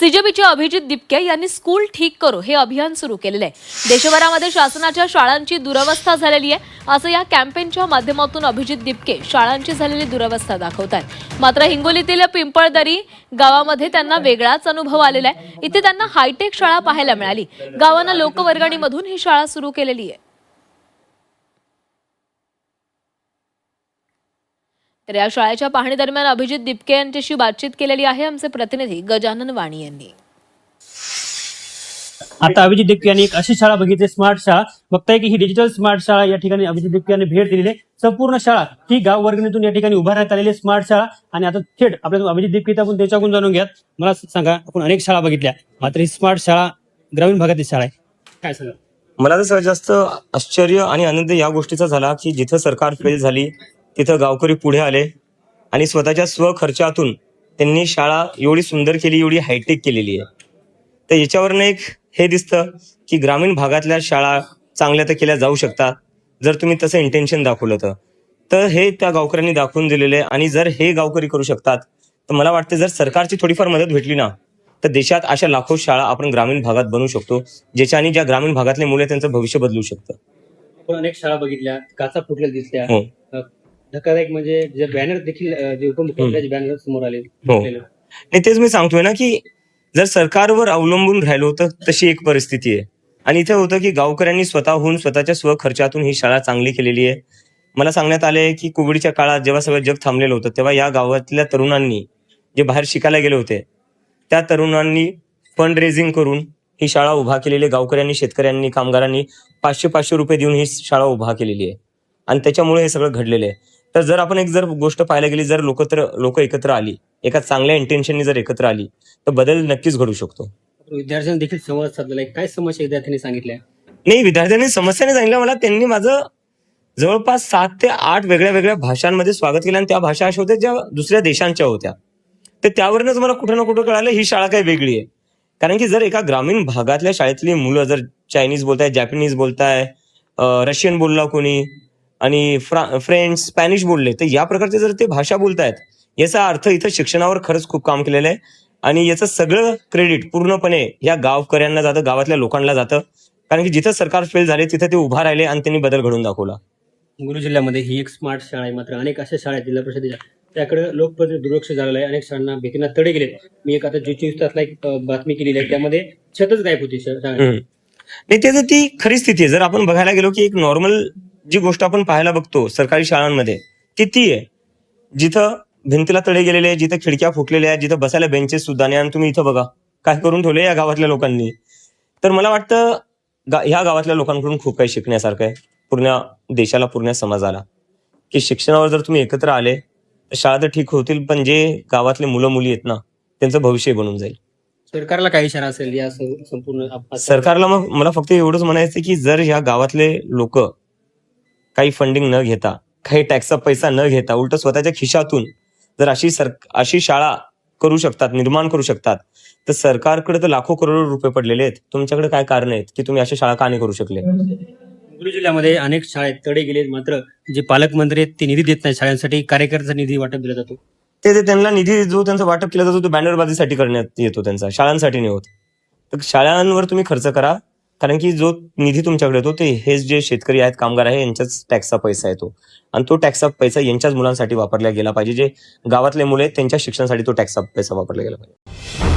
सीजेपीचे अभिजित दिपके यांनी स्कूल ठीक करो हे अभियान सुरू केलेले आहे। देशभरामध्ये शासनाच्या शाळांची दुरवस्था झालेली आहे, असं या कॅम्पेनच्या माध्यमातून अभिजित दिपके शाळांची झालेली दुरवस्था दाखवतात। मात्र हिंगोलीतील पिंपळदरी गावामध्ये त्यांना वेगळाच अनुभव आलेला आहे। इथे त्यांना हायटेक शाळा पाहायला मिळाली। गावानं लोकवर्गणीमधून ही शाळा सुरू केलेली आहे। तर या शाळेच्या पाहणी दरम्यान अभिजित दिपके यांच्याशी बातचीत केलेली आहे आमचे प्रतिनिधी गजानन वाणी यांनी। आता अभिजित दिपके यांनी एक अशी शाळा बघितली, स्मार्ट शाळा बघताय की ही डिजिटल स्मार्ट शाळा या ठिकाणी अभिजित दिपके यांनी भेट दिलेली आहे। संपूर्ण शाळा ही गाव वर्गणीतून या ठिकाणी उभारण्यात आलेली स्मार्ट शाळा। आणि आता थेट आपल्या अभिजित दिपके आपण त्याच्याकडून जाणून घ्या। मला सांगा, आपण अनेक शाळा बघितल्या, मात्र ही स्मार्ट शाळा ग्रामीण भागातील शाळा आहे, काय सांगा? मला तर सगळ्यात जास्त आश्चर्य आणि आनंद या गोष्टीचा झाला की जिथं सरकार फेल झाली तिथं गावकरी पुढे आले आणि स्वतःच्या स्वखर्चातून त्यांनी शाळा एवढी सुंदर केली, एवढी हायटेक केलेली आहे। तर याच्यावरनं एक हे दिसतं की ग्रामीण भागातल्या शाळा चांगल्या तर केल्या जाऊ शकतात जर तुम्ही तसं इंटेन्शन दाखवलं तर हे त्या गावकऱ्यांनी दाखवून दिलेलं आहे। आणि जर हे गावकरी करू शकतात तर मला वाटतं जर सरकारची थोडीफार मदत भेटली ना तर देशात अशा लाखो शाळा आपण ग्रामीण भागात बनवू शकतो, ज्याच्याने ज्या ग्रामीण भागातले मुले त्यांचं भविष्य बदलू शकतं। आपण अनेक शाळा बघितल्या, काचा फुटलेल्या दिसल्या, हो धक्कादायक म्हणजे जे बॅनर देखील जे उपमुख्यमंत्र्यांचे बॅनर समोर आले। हो आणि तेच मी सांगतोय ना की जर सरकारवर अवलंबून राहिलो तर तशी एक परिस्थिती आहे। आणि इथे होतं की गावकऱ्यांनी स्वतःहून स्वतःच्या स्वखर्चातून ही शाळा चांगली केलेली आहे। मला सांगण्यात आले की कोविडच्या काळात जेव्हा सगळं जग थांबलेलं होतं तेव्हा या गावातल्या तरुणांनी जे बाहेर शिकायला गेले होते त्या तरुणांनी फंड रेझिंग करून ही शाळा उभा केलेली आहे। गावकऱ्यांनी, शेतकऱ्यांनी, कामगारांनी 500-500 रुपये देऊन ही शाळा उभा केलेली आहे आणि त्याच्यामुळे हे सगळं घडलेलं आहे। तर जर आपण एक गोष्ट पाहायला गेली, जर लोक एकत्र आली, एका चांगल्या इंटेन्शननी जर एकत्र आली तर बदल नक्कीच घडू शकतो। विद्यार्थ्यांनी देखील संवाद साधलेला आहे, काय समस्या विद्यार्थ्यांनी सांगितल्या? नाही, विद्यार्थ्यांनी समस्याने सांगितलं मला, त्यांनी माझं जवळपास 7 ते 8 वेगळ्या वेगळ्या भाषांमध्ये स्वागत केलं आणि त्या भाषा अशा होत्या ज्या दुसऱ्या देशांच्या होत्या। तर त्यावरूनच मला कुठं ना कुठं कळालं ही शाळा काही वेगळी आहे। कारण की जर एका ग्रामीण भागातल्या शाळेतली मुलं जर चायनीज बोलताय, जॅपनीज बोलताय, रशियन बोलला कोणी आणि फ्रेंच, स्पॅनिश बोलले, तर या प्रकारचे जर ते भाषा बोलतायत याचा अर्थ इथं शिक्षणावर खरंच खूप काम केलेलं आहे। आणि याचं सगळं क्रेडिट पूर्णपणे या गावकऱ्यांना जातं, गावातल्या लोकांना जातं। कारण की जिथं सरकार फेल झाले तिथं ते उभा राहिले आणि त्यांनी बदल घडवून दाखवला। हिंगोली जिल्ह्यामध्ये ही एक स्मार्ट शाळा आहे, मात्र अनेक अशा शाळा आहेत जिल्हा परिषदेच्या त्याकडे लोकप्रतिनिधी दुर्लक्ष झालेलं आहे। अनेक शाळांना भीतीना तडे गेलेत। मी एक आता 24 तासला एक बातमी केलेली आहे, त्यामध्ये छतच गायब होती शाळेची। नाही, त्याचं ती खरी स्थिती आहे। जर आपण बघायला गेलो की एक नॉर्मल जी गोष्ट आपण पाहायला बघतो सरकारी शाळांमध्ये ती आहे जिथं भिंतीला तडे गेलेले, जिथं खिडक्या फुटलेल्या आहेत, जिथं बसायला बेंचेस सुद्धा नाही। आणि तुम्ही इथं बघा काय करून ठेवले या गावातल्या लोकांनी। तर मला वाटतं ह्या गावातल्या लोकांकडून खूप काही शिकण्यासारखं आहे पूर्ण देशाला, पूर्ण समाजाला, की शिक्षणावर जर तुम्ही एकत्र आले तर शाळा तर ठीक होतील, पण जे गावातले मुलं मुली आहेत ना त्यांचं भविष्य बनून जाईल। सरकारला काय इशारा असेल या संपूर्ण सरकारला मग मला फक्त एवढंच म्हणायचं की जर ह्या गावातले लोक काही फंडिंग न घेता, काही टॅक्सचा पैसा न घेता, उलट स्वतःच्या खिशातून जर अशी शाळा करू शकतात, निर्माण करू शकतात, तर सरकारकडे तर लाखो करोड रुपये पडलेले आहेत। तुमच्याकडे काय कारण आहेत की तुम्ही अशा शाळा का नाही करू शकले? हिंगोली जिल्ह्यामध्ये अनेक शाळेत तडे गेले, मात्र जे पालकमंत्री आहेत ते निधी देत नाही शाळांसाठी, कार्यकर्त्यांचा निधी वाटप दिला जातो। ते त्यांना निधी जो त्यांचा वाटप केला जातो तो बॅनरबाजीसाठी करण्यात येतो, त्यांचा शाळांसाठी नाही होत। तर शाळांवर तुम्ही खर्च करा, कारण की जो निधी तुमच्याकडे येतो ते हेच जे शेतकरी आहेत, कामगार आहे, यांच्याच टॅक्सचा पैसा येतो आणि तो टॅक्सचा पैसा यांच्याच मुलांसाठी वापरला गेला पाहिजे। जे गावातले मुले आहेत त्यांच्या शिक्षणासाठी तो टॅक्सचा पैसा वापरला गेला पाहिजे।